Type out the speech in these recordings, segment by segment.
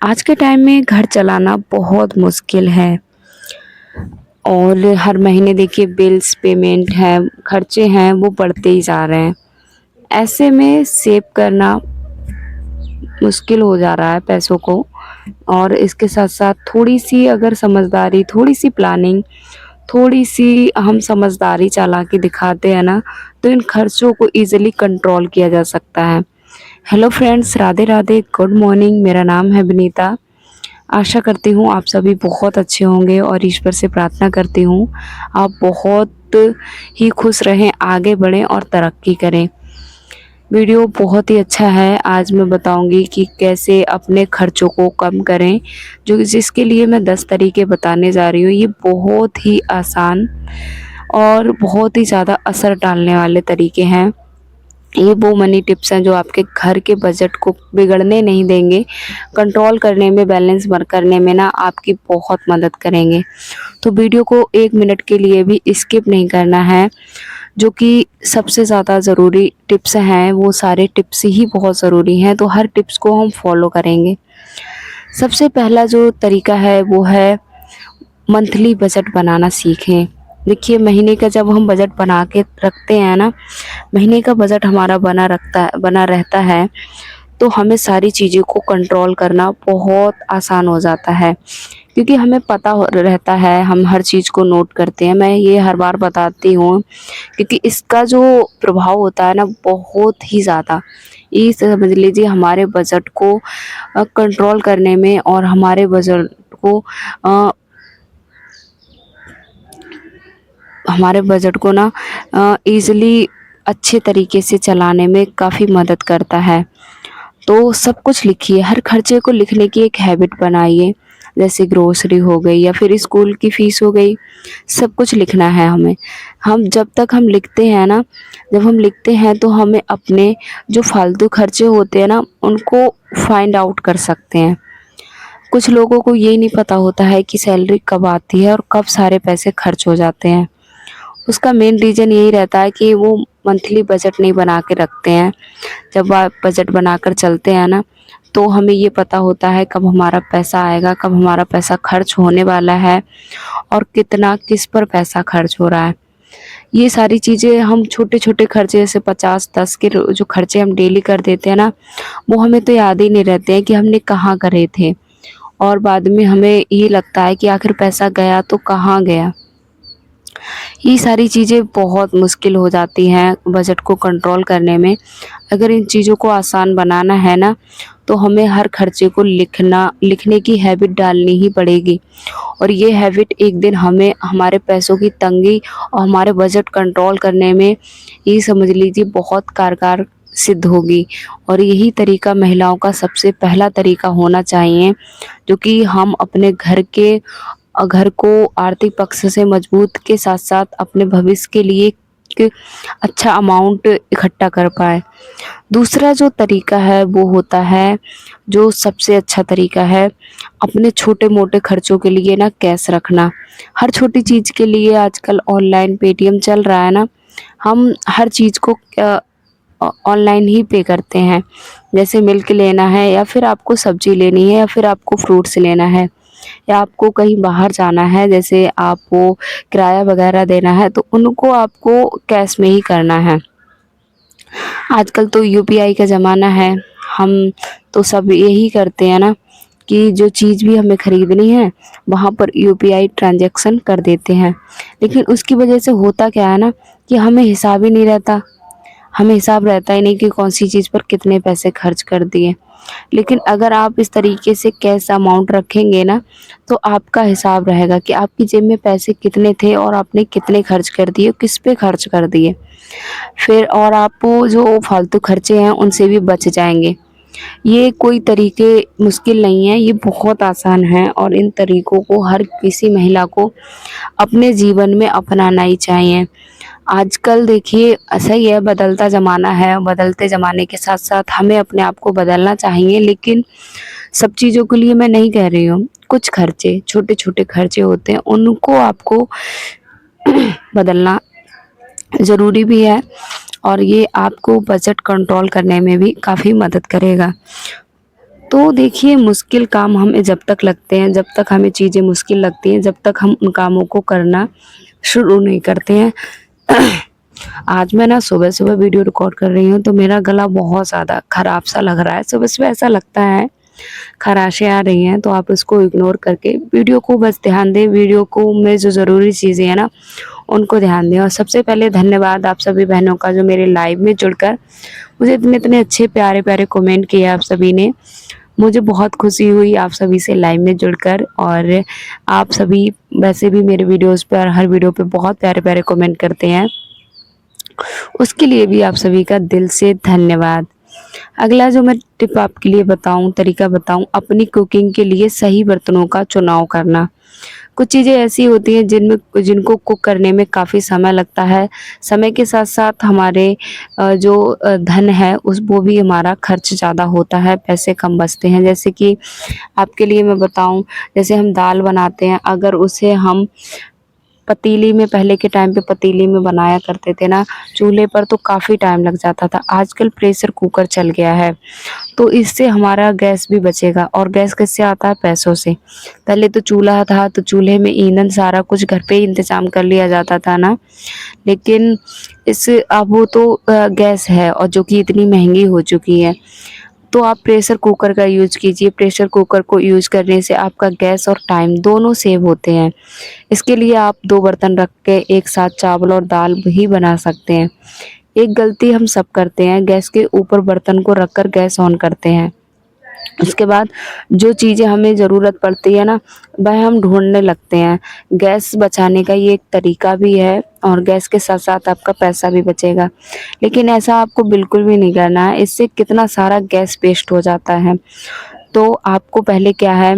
आज के टाइम में घर चलाना बहुत मुश्किल है और हर महीने देखिए बिल्स पेमेंट है, खर्चे हैं वो बढ़ते ही जा रहे हैं। ऐसे में सेव करना मुश्किल हो जा रहा है पैसों को और इसके साथ-साथ थोड़ी-सी अगर समझदारी, थोड़ी-सी प्लानिंग, थोड़ी-सी हम समझदारी चालाकी दिखाते हैं ना, तो इन खर्चों को ईज़िली कंट्रोल किया जा सकता है। Hello friends, Radhe Radhe, good morning. मेरा नाम है विनीता। आशा करती हूँ आप सभी बहुत अच्छे होंगे और ईश्वर से प्रार्थना करती हूँ आप बहुत ही खुश रहें, आगे बढ़ें और तरक्की करें। वीडियो बहुत ही अच्छा है। आज मैं बताऊंगी कि कैसे अपने खर्चों को कम करें, जो जिसके लिए मैं 10 तरीके बताने जा रही हूँ। ये बहुत ही आसान और बहुत ही ज़्यादा असर डालने वाले तरीके हैं। ये वो मनी टिप्स हैं जो आपके घर के बजट को बिगड़ने नहीं देंगे, कंट्रोल करने में, बैलेंस करने में ना आपकी बहुत मदद करेंगे। तो वीडियो को 1 मिनट के लिए भी स्किप नहीं करना है। जो कि सबसे ज़्यादा ज़रूरी टिप्स हैं, वो सारे टिप्स ही बहुत ज़रूरी हैं, तो हर टिप्स को हम फॉलो करेंगे। सबसे पहला जो तरीका है वो है मंथली बजट बनाना सीखें। देखिए महीने का जब हम बजट बना के रखते हैं ना, महीने का बजट हमारा बना रहता है, तो हमें सारी चीज़ों को कंट्रोल करना बहुत आसान हो जाता है। क्योंकि हमें पता रहता है, हम हर चीज़ को नोट करते हैं। मैं ये हर बार बताती हूँ क्योंकि इसका जो प्रभाव होता है ना बहुत ही ज़्यादा, ये समझ लीजिए हमारे बजट को कंट्रोल करने में और हमारे बजट को अ, ना ईज़िली अच्छे तरीके से चलाने में काफ़ी मदद करता है। तो सब कुछ लिखिए, हर खर्चे को लिखने की एक हैबिट बनाइए। जैसे ग्रोसरी हो गई या फिर स्कूल की फ़ीस हो गई, सब कुछ लिखना है हमें। हम जब तक हम लिखते हैं ना, जब हम लिखते हैं तो हमें अपने जो फ़ालतू खर्चे होते हैं ना, उनको फाइंड आउट कर सकते हैं। कुछ लोगों को ये नहीं पता होता है कि सैलरी कब आती है और कब सारे पैसे खर्च हो जाते हैं। उसका मेन रीज़न यही रहता है कि वो मंथली बजट नहीं बना के रखते हैं। जब आप बजट बनाकर चलते हैं ना, तो हमें ये पता होता है कब हमारा पैसा आएगा, कब हमारा पैसा खर्च होने वाला है और कितना किस पर पैसा खर्च हो रहा है। ये सारी चीज़ें हम छोटे-छोटे खर्चे जैसे 50-10 के जो खर्चे हम डेली कर देते हैं ना, वो हमें तो याद ही नहीं रहते हैं कि हमने कहाँ करे थे और बाद में हमें ये लगता है कि आखिर पैसा गया तो कहाँ गया। ये सारी चीज़ें बहुत मुश्किल हो जाती हैं बजट को कंट्रोल करने में। अगर इन चीज़ों को आसान बनाना है ना, तो हमें हर खर्चे को लिखने की हैबिट डालनी ही पड़ेगी और ये हैबिट एक दिन हमें हमारे पैसों की तंगी और हमारे बजट कंट्रोल करने में, ये समझ लीजिए, बहुत कारगर सिद्ध होगी। और यही तरीका महिलाओं का सबसे पहला तरीका होना चाहिए, जो कि हम अपने घर को आर्थिक पक्ष से मजबूत के साथ-साथ अपने भविष्य के लिए एक अच्छा अमाउंट इकट्ठा कर पाएँ। दूसरा जो तरीका है वो होता है, जो सबसे अच्छा तरीका है, अपने छोटे-मोटे खर्चों के लिए ना कैश रखना। हर छोटी चीज़ के लिए आजकल ऑनलाइन पेटीएम चल रहा है ना, हम हर चीज़ को ऑनलाइन ही पे करते हैं। जैसे मिल्क लेना है या फिर आपको सब्ज़ी लेनी है या फिर आपको फ्रूट्स लेना है या आपको कहीं बाहर जाना है, जैसे आपको किराया वगैरह देना है, तो उनको आपको कैश में ही करना है। आजकल तो यूपीआई का ज़माना है, हम तो सब यही करते हैं ना कि जो चीज़ भी हमें खरीदनी है, वहाँ पर यूपीआई ट्रांज़ैक्शन कर देते हैं। लेकिन उसकी वजह से होता क्या है ना कि हमें हिसाब ही नहीं रहता। हमें हिसाब रहता ही नहीं कि कौन-सी चीज़ पर कितने पैसे खर्च कर दिए। लेकिन अगर आप इस तरीके से कैश अमाउंट रखेंगे ना, तो आपका हिसाब रहेगा कि आपकी जेब में पैसे कितने थे और आपने कितने खर्च कर दिए, किस पे खर्च कर दिए। फिर और आपको जो फालतू खर्चे हैं उनसे भी बच जाएँगे। ये कोई तरीके मुश्किल नहीं है, ये बहुत आसान है और इन तरीकों को हर किसी महिला को अपने जीवन में अपनाना ही चाहिए। आजकल देखिए ऐसा ही है, बदलता ज़माना है, बदलते ज़माने के साथ-साथ हमें अपने आप को बदलना चाहिए, लेकिन सब चीज़ों के लिए मैं नहीं कह रही हूँ। कुछ खर्चे, छोटे-छोटे खर्चे होते हैं, उनको आपको बदलना ज़रूरी भी है और ये आपको बजट कंट्रोल करने में भी काफ़ी मदद करेगा। तो देखिए मुश्किल काम हमें जब तक लगते हैं, जब तक हमें चीज़ें मुश्किल लगती हैं, जब तक हम उन कामों को करना शुरू नहीं करते हैं। आज मैं ना सुबह-सुबह वीडियो रिकॉर्ड कर रही हूँ, तो मेरा गला बहुत ज़्यादा खराब सा लग रहा है। सुबह-सुबह ऐसा लगता है, खराशें आ रही हैं, तो आप इसको इग्नोर करके वीडियो को बस ध्यान दें। वीडियो को में जो ज़रूरी चीज़ें हैं ना, उनको ध्यान दें। और सबसे पहले धन्यवाद आप सभी बहनों का जो मेरे लाइव में जुड़कर मुझे इतने-इतने अच्छे प्यारे-प्यारे कमेंट किए आप सभी ने। मुझे बहुत खुशी हुई आप सभी से लाइव में जुड़कर। और आप सभी वैसे भी मेरे वीडियोज़ पर हर वीडियो पे बहुत प्यारे-प्यारे कमेंट करते हैं। उसके लिए भी आप सभी का दिल से धन्यवाद। अगला जो मैं टिप आपके लिए बताऊँ, तरीका बताऊँ, अपनी कुकिंग के लिए सही बर्तनों का चुनाव करना। कुछ चीज़ें ऐसी होती हैं जिनको कुक करने में काफ़ी समय लगता है। समय के साथ-साथ हमारे जो धन है उस वो भी हमारा खर्च ज़्यादा होता है, पैसे कम बचते हैं। जैसे कि आपके लिए मैं बताऊँ, जैसे हम दाल बनाते हैं, अगर उसे हम पतीली में, पहले के टाइम पे पतीली में बनाया करते थे ना, चूल्हे पर, तो काफ़ी टाइम लग जाता था। आजकल प्रेशर कुकर चल गया है, तो इससे हमारा गैस भी बचेगा। और गैस किससे आता है? पैसों से। पहले तो चूल्हा था, तो चूल्हे में ईंधन सारा कुछ घर पे ही इंतज़ाम कर लिया जाता था ना, लेकिन अब वो तो गैस है, और जो कि इतनी महँगी हो चुकी है। तो आप प्रेशर कुकर का यूज़ कीजिए। प्रेशर कुकर को यूज़ करने से आपका गैस और टाइम दोनों सेव होते हैं। इसके लिए आप 2 बर्तन रख के एक साथ चावल और दाल भी बना सकते हैं। एक गलती हम सब करते हैं, गैस के ऊपर बर्तन को रखकर गैस ऑन करते हैं। उसके बाद जो चीज़ें हमें ज़रूरत पड़ती है ना, वह हम ढूँढने लगते हैं। गैस बचाने का ये एक तरीका भी है, और गैस के साथ-साथ आपका पैसा भी बचेगा। लेकिन ऐसा आपको बिल्कुल भी नहीं करना है, इससे कितना सारा गैस वेस्ट हो जाता है। तो आपको पहले क्या है,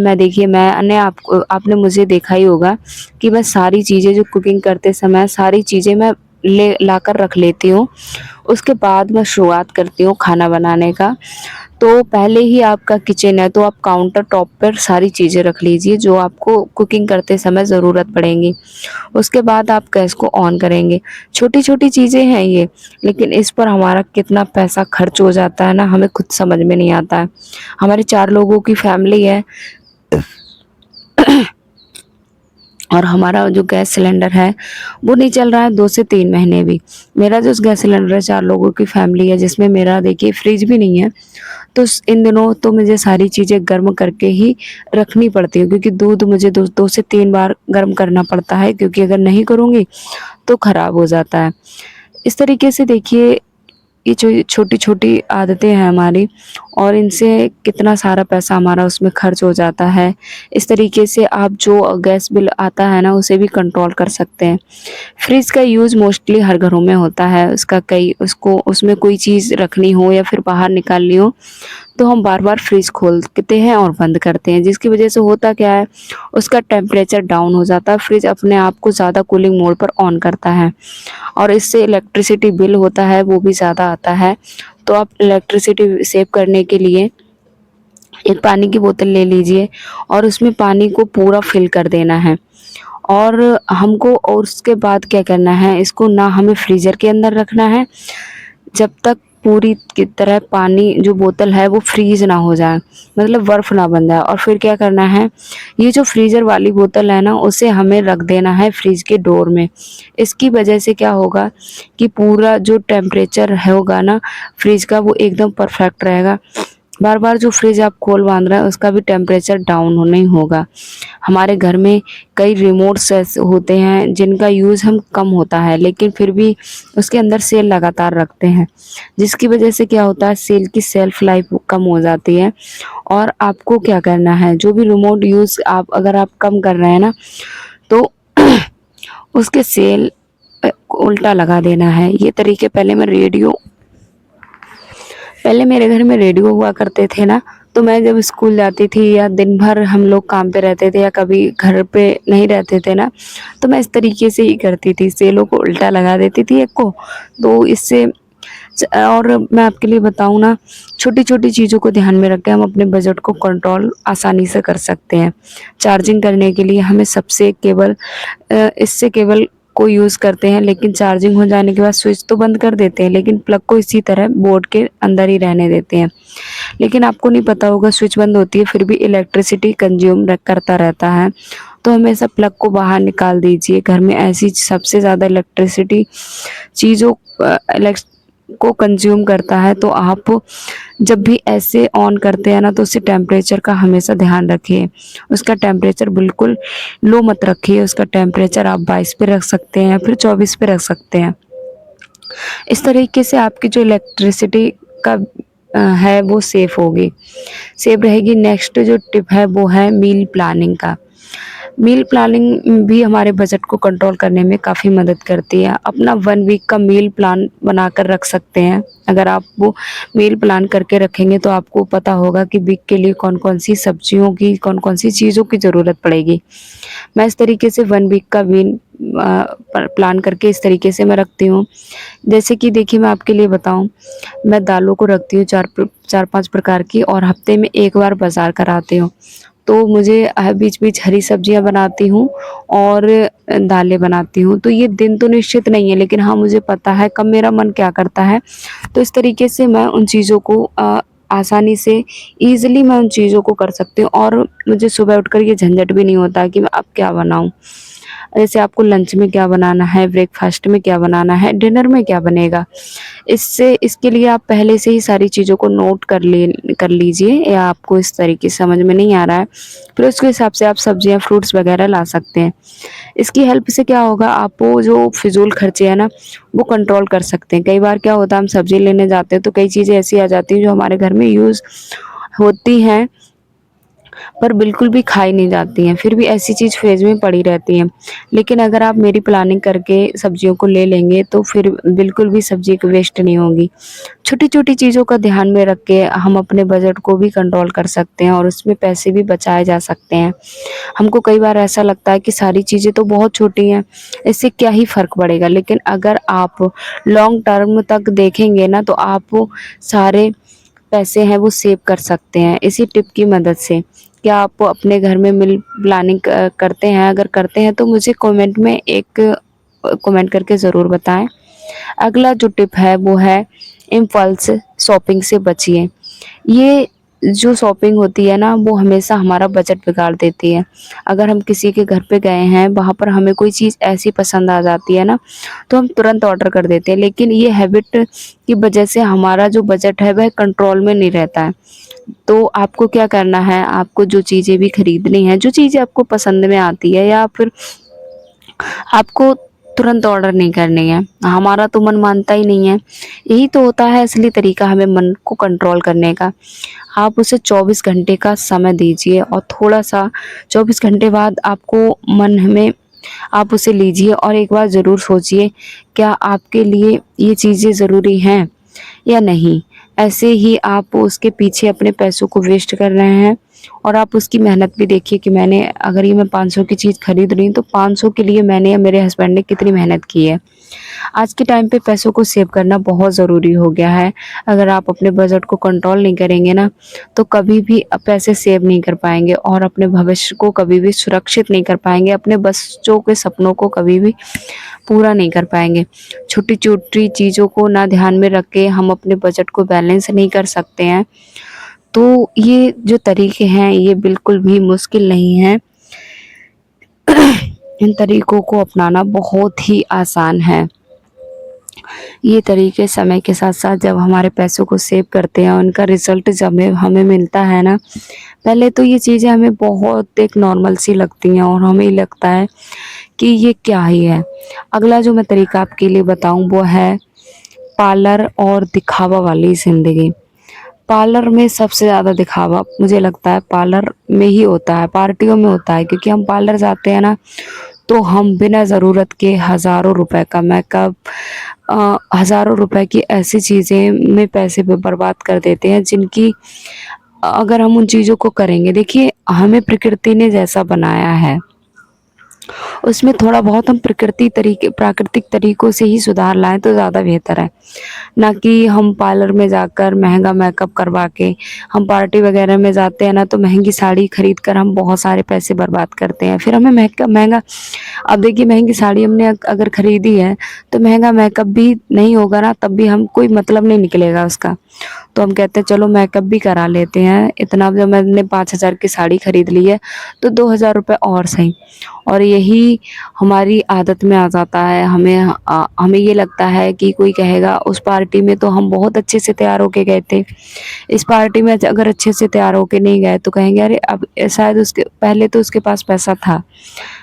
आपने मुझे देखा ही होगा कि मैं सारी चीज़ें जो कुकिंग करते समय सारी चीज़ें मैं ले लाकर रख लेती हूँ। उसके बाद मैं शुरुआत करती हूँ खाना बनाने का। तो पहले ही आपका किचन है, तो आप काउंटर टॉप पर सारी चीज़ें रख लीजिए जो आपको कुकिंग करते समय ज़रूरत पड़ेंगी। उसके बाद आप गैस को ऑन करेंगे। छोटी-छोटी चीज़ें हैं ये, लेकिन इस पर हमारा कितना पैसा खर्च हो जाता है ना, हमें खुद समझ में नहीं आता है। हमारी 4 लोगों की फैमिली है, और हमारा जो गैस सिलेंडर है वो नहीं चल रहा है 2 से 3 महीने भी। मेरा जो गैस सिलेंडर है, 4 लोगों की फैमिली है, जिसमें मेरा देखिए फ्रिज भी नहीं है। तो इन दिनों तो मुझे सारी चीज़ें गर्म करके ही रखनी पड़ती है, क्योंकि दूध मुझे 2 से 3 बार गर्म करना पड़ता है, क्योंकि अगर नहीं करूँगी तो ख़राब हो जाता है। इस तरीके से देखिए, ये जो छोटी-छोटी आदतें हैं हमारी, और इनसे कितना सारा पैसा हमारा उसमें खर्च हो जाता है। इस तरीके से आप जो गैस बिल आता है ना, उसे भी कंट्रोल कर सकते हैं। फ्रिज का यूज़ मोस्टली हर घरों में होता है। उसको उसमें कोई चीज़ रखनी हो या फिर बाहर निकालनी हो, तो हम बार-बार फ्रिज खोलते हैं और बंद करते हैं, जिसकी वजह से होता क्या है, उसका टेम्परेचर डाउन हो जाता है। फ्रिज अपने आप को ज़्यादा कूलिंग मोड पर ऑन करता है, और इससे इलेक्ट्रिसिटी बिल होता है वो भी ज़्यादा आता है। तो आप इलेक्ट्रिसिटी सेव करने के लिए एक पानी की बोतल ले लीजिए, और उसमें पानी को पूरा फिल कर देना है। और उसके बाद क्या करना है, इसको ना हमें फ्रीज़र के अंदर रखना है, जब तक पूरी की तरह पानी जो बोतल है वो फ्रीज़ ना हो जाए, मतलब बर्फ़ ना बन जाए। और फिर क्या करना है, ये जो फ्रीज़र वाली बोतल है ना, उसे हमें रख देना है फ्रिज के डोर में। इसकी वजह से क्या होगा कि पूरा जो टेम्परेचर होगा ना फ्रिज का, वो एकदम परफेक्ट रहेगा। बार-बार जो फ्रिज आप खोल बाँध रहे हैं, उसका भी टेम्परेचर डाउन नहीं होगा। हमारे घर में कई रिमोट्स ऐसे होते हैं जिनका यूज़ हम कम होता है, लेकिन फिर भी उसके अंदर सेल लगातार रखते हैं, जिसकी वजह से क्या होता है, सेल की शेल्फ लाइफ कम हो जाती है। और आपको क्या करना है, जो भी रिमोट यूज़ अगर आप कम कर रहे हैं ना, तो उसके सेल उल्टा लगा देना है। ये तरीके पहले मेरे घर में रेडियो हुआ करते थे ना, तो मैं जब स्कूल जाती थी या दिन भर हम लोग काम पे रहते थे या कभी घर पे नहीं रहते थे ना, तो मैं इस तरीके से ही करती थी, सेलों को उल्टा लगा देती थी एक को। तो इससे और मैं आपके लिए बताऊँ ना, छोटी-छोटी चीज़ों को ध्यान में रख के हम अपने बजट को कंट्रोल आसानी से कर सकते हैं। चार्जिंग करने के लिए हमें इससे केवल को यूज़ करते हैं, लेकिन चार्जिंग हो जाने के बाद स्विच तो बंद कर देते हैं, लेकिन प्लग को इसी तरह बोर्ड के अंदर ही रहने देते हैं। लेकिन आपको नहीं पता होगा स्विच बंद होती है फिर भी इलेक्ट्रिसिटी कंज्यूम करता रहता है। तो हमेशा प्लग को बाहर निकाल दीजिए। घर में ऐसी सबसे ज़्यादा इलेक्ट्रिसिटी चीज़ों इलेक्स को कंज्यूम करता है, तो आप जब भी ऐसे ऑन करते हैं ना, तो उससे टेम्परेचर का हमेशा ध्यान रखिए। उसका टेम्परेचर बिल्कुल लो मत रखिए। उसका टेम्परेचर आप 22 पे रख सकते हैं, फिर 24 पे रख सकते हैं। इस तरीके से आपकी जो इलेक्ट्रिसिटी का है वो सेफ होगी, सेफ रहेगी। नेक्स्ट जो टिप है वो है मील प्लानिंग का। मील प्लानिंग भी हमारे बजट को कंट्रोल करने में काफ़ी मदद करती है। अपना 1 वीक का मील प्लान बनाकर रख सकते हैं। अगर आप वो मील प्लान करके रखेंगे तो आपको पता होगा कि वीक के लिए कौन-कौन सी सब्जियों की, कौन-कौन सी चीज़ों की ज़रूरत पड़ेगी। मैं इस तरीके से 1 वीक का मील प्लान करके इस तरीके से मैं रखती हूँ। जैसे कि देखिए मैं आपके लिए बताऊँ, मैं दालों को रखती हूँ 4-5 प्रकार की, और हफ्ते में 1 बार बाज़ार कराती हूँ। तो मुझे बीच-बीच हरी सब्जियाँ बनाती हूँ और दालें बनाती हूँ। तो ये दिन तो निश्चित नहीं है, लेकिन हाँ, मुझे पता है कब मेरा मन क्या करता है। तो इस तरीके से मैं उन चीज़ों को आसानी से ईज़िली मैं उन चीज़ों को कर सकती हूँ, और मुझे सुबह उठकर ये झंझट भी नहीं होता कि मैं अब क्या बनाऊँ। जैसे आपको लंच में क्या बनाना है, ब्रेकफ़ास्ट में क्या बनाना है, डिनर में क्या बनेगा। इसके लिए आप पहले से ही सारी चीज़ों को नोट कर लीजिए, या आपको इस तरीके से समझ में नहीं आ रहा है, फिर उसके हिसाब से आप सब्जियाँ, फ्रूट्स वग़ैरह ला सकते हैं। इसकी हेल्प से क्या होगा, आप वो जो फ़िज़ूल खर्चे हैं ना, वो कंट्रोल कर सकते हैं। कई बार क्या होता है, हम सब्ज़ी लेने जाते हैं तो कई चीज़ें ऐसी आ जाती हैं जो हमारे घर में यूज़ होती हैं, पर बिल्कुल भी खाई नहीं जाती हैं, फिर भी ऐसी चीज़ फ्रिज में पड़ी रहती हैं। लेकिन अगर आप मेरी प्लानिंग करके सब्जियों को ले लेंगे तो फिर बिल्कुल भी सब्ज़ी एक वेस्ट नहीं होगी। छोटी-छोटी चीज़ों का ध्यान में रख के हम अपने बजट को भी कंट्रोल कर सकते हैं और उसमें पैसे भी बचाए जा सकते हैं। हमको कई बार ऐसा लगता है कि सारी चीज़ें तो बहुत छोटी हैं, इससे क्या ही फ़र्क पड़ेगा, लेकिन अगर आप लॉन्ग टर्म तक देखेंगे ना, तो आप सारे पैसे हैं वो सेव कर सकते हैं इसी टिप की मदद से। क्या आप अपने घर में मील प्लानिंग करते हैं? अगर करते हैं तो मुझे कमेंट में एक कमेंट करके ज़रूर बताएँ। अगला जो टिप है वो है इम्पल्स शॉपिंग से बचिए। ये जो शॉपिंग होती है ना, वो हमेशा हमारा बजट बिगाड़ देती है। अगर हम किसी के घर पे गए हैं, वहाँ पर हमें कोई चीज़ ऐसी पसंद आ जाती है ना, तो हम तुरंत ऑर्डर कर देते हैं, लेकिन ये हैबिट की वजह से हमारा जो बजट है वह कंट्रोल में नहीं रहता है। तो आपको क्या करना है, आपको जो चीज़ें भी खरीदनी है, जो चीज़ें आपको पसंद में आती है, या फिर आपको तुरंत ऑर्डर नहीं करनी है। हमारा तो मन मानता ही नहीं है। यही तो होता है असली तरीका हमें मन को कंट्रोल करने का। आप उसे 24 घंटे का समय दीजिए, और थोड़ा-सा 24 घंटे बाद आपको मन में आप उसे लीजिए और एक बार ज़रूर सोचिए, क्या आपके लिए ये चीज़ें ज़रूरी हैं या नहीं? ऐसे ही आप उसके पीछे अपने पैसों को वेस्ट कर रहे हैं, और आप उसकी मेहनत भी देखिए कि मैंने अगर ये मैं 500 की चीज़ खरीद रही हूँ, तो 500 के लिए मैंने या मेरे हस्बैंड ने कितनी मेहनत की है। आज के टाइम पे पैसों को सेव करना बहुत ज़रूरी हो गया है। अगर आप अपने बजट को कंट्रोल नहीं करेंगे ना, तो कभी भी पैसे सेव नहीं कर पाएँगे और अपने भविष्य को कभी भी सुरक्षित नहीं कर पाएँगे, अपने बच्चों के सपनों को कभी भी पूरा नहीं कर पाएँगे। छोटी-छोटी चीज़ों को ना ध्यान में रख के हम अपने बजट को बैलेंस नहीं कर सकते हैं। तो ये जो तरीके हैं ये बिल्कुल भी मुश्किल नहीं हैं। इन तरीकों को अपनाना बहुत ही आसान है। ये तरीके समय के साथ-साथ जब हमारे पैसों को सेव करते हैं, उनका रिज़ल्ट जब हमें हमें मिलता है ना, पहले तो ये चीज़ें हमें बहुत एक नॉर्मल सी लगती हैं और हमें लगता है कि ये क्या ही है। अगला जो मैं तरीका आपके लिए बताऊँ वो है पार्लर और दिखावा वाली ज़िंदगी। पार्लर में सबसे ज़्यादा दिखावा मुझे लगता है पार्लर में ही होता है, पार्टियों में होता है, क्योंकि हम पार्लर जाते हैं ना, तो हम बिना ज़रूरत के हज़ारों रुपए का मेकअप हज़ारों रुपए की ऐसी चीज़ें में पैसे बर्बाद कर देते हैं, जिनकी अगर हम उन चीज़ों को करेंगे, देखिए हमें प्रकृति ने जैसा बनाया है, उसमें थोड़ा बहुत हम प्राकृतिक तरीकों से ही सुधार लाएँ तो ज़्यादा बेहतर है। ना कि हम पार्लर में जाकर महँगा मेकअप करवा के, हम पार्टी वग़ैरह में जाते हैं ना तो महँगी साड़ी खरीद कर हम बहुत सारे पैसे बर्बाद करते हैं। फिर हमें महँगा अब देखिए महँगी साड़ी हमने अगर खरीदी है तो महँगा मेकअप भी नहीं होगा ना तब भी हम कोई मतलब नहीं निकलेगा उसका। तो हम कहते हैं चलो मेकअप भी करा लेते हैं, इतना जब मैंने 5,000 की साड़ी खरीद ली है तो 2,000 रुपए और सही। और यही हमारी आदत में आ जाता है, हमें ये लगता है कि कोई कहेगा उस पार्टी में तो हम बहुत अच्छे से तैयार होके गए थे। इस पार्टी में अगर अच्छे से तैयार होके नहीं गए तो कहेंगे अरे अब शायद उसके पहले तो उसके पास पैसा था,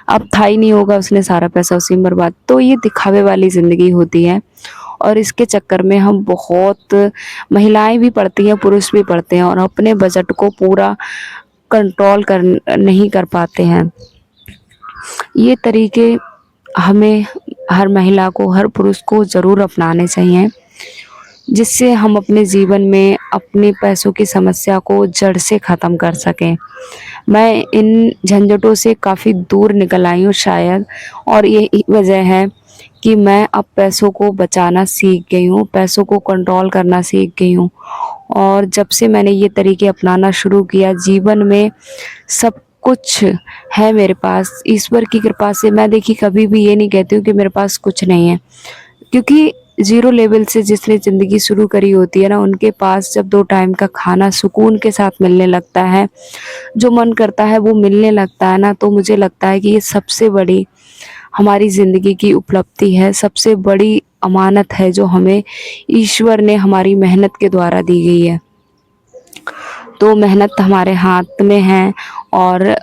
अब था ही नहीं होगा उसने सारा पैसा उसी में बर्बाद। तो ये दिखावे वाली ज़िंदगी होती है और इसके चक्कर में हम बहुत महिलाएँ भी पड़ती हैं, पुरुष भी पड़ते हैं और अपने बजट को पूरा कंट्रोल कर नहीं कर पाते हैं। ये तरीके हमें हर महिला को, हर पुरुष को ज़रूर अपनाने चाहिए, जिससे हम अपने जीवन में अपने पैसों की समस्या को जड़ से ख़त्म कर सकें। मैं इन झंझटों से काफ़ी दूर निकल आई हूँ शायद और यही वजह है कि मैं अब पैसों को बचाना सीख गई हूँ, पैसों को कंट्रोल करना सीख गई हूँ। और जब से मैंने ये तरीके अपनाना शुरू किया जीवन में सब कुछ है मेरे पास। ईश्वर की कृपा से मैं देखिए कभी भी ये नहीं कहती हूँ कि मेरे पास कुछ नहीं है, क्योंकि ज़ीरो लेवल से जिसने ज़िंदगी शुरू करी होती है ना, उनके पास जब 2 टाइम का खाना सुकून के साथ मिलने लगता है, जो मन करता है वो मिलने लगता है ना, तो मुझे लगता है कि ये सबसे बड़ी हमारी ज़िंदगी की उपलब्धि है, सबसे बड़ी अमानत है जो हमें ईश्वर ने हमारी मेहनत के द्वारा दी गई है। तो मेहनत हमारे हाथ में है और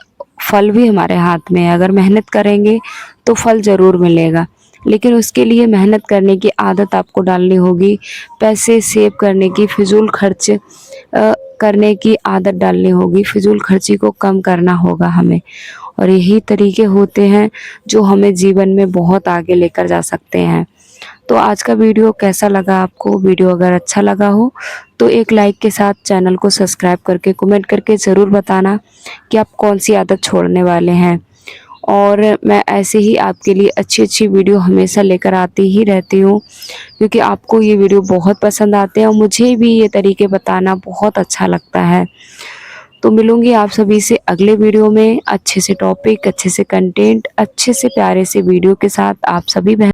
फल भी हमारे हाथ में है। अगर मेहनत करेंगे तो फल ज़रूर मिलेगा, लेकिन उसके लिए मेहनत करने की आदत आपको डालनी होगी, पैसे सेव करने की, फिजूल खर्च करने की आदत डालनी होगी, फिजूल खर्ची को कम करना होगा हमें। और यही तरीके होते हैं जो हमें जीवन में बहुत आगे लेकर जा सकते हैं। तो आज का वीडियो कैसा लगा आपको? वीडियो अगर अच्छा लगा हो तो एक लाइक के साथ चैनल को सब्सक्राइब करके कमेंट करके ज़रूर बताना कि आप कौन सी आदत छोड़ने वाले हैं। और मैं ऐसे ही आपके लिए अच्छी-अच्छी वीडियो हमेशा लेकर आती ही रहती हूँ, क्योंकि आपको ये वीडियो बहुत पसंद आते हैं और मुझे भी ये तरीके बताना बहुत अच्छा लगता है। तो मिलूँगी आप सभी से अगले वीडियो में अच्छे से टॉपिक, अच्छे से कंटेंट, अच्छे से प्यारे से वीडियो के साथ। आप सभी बहन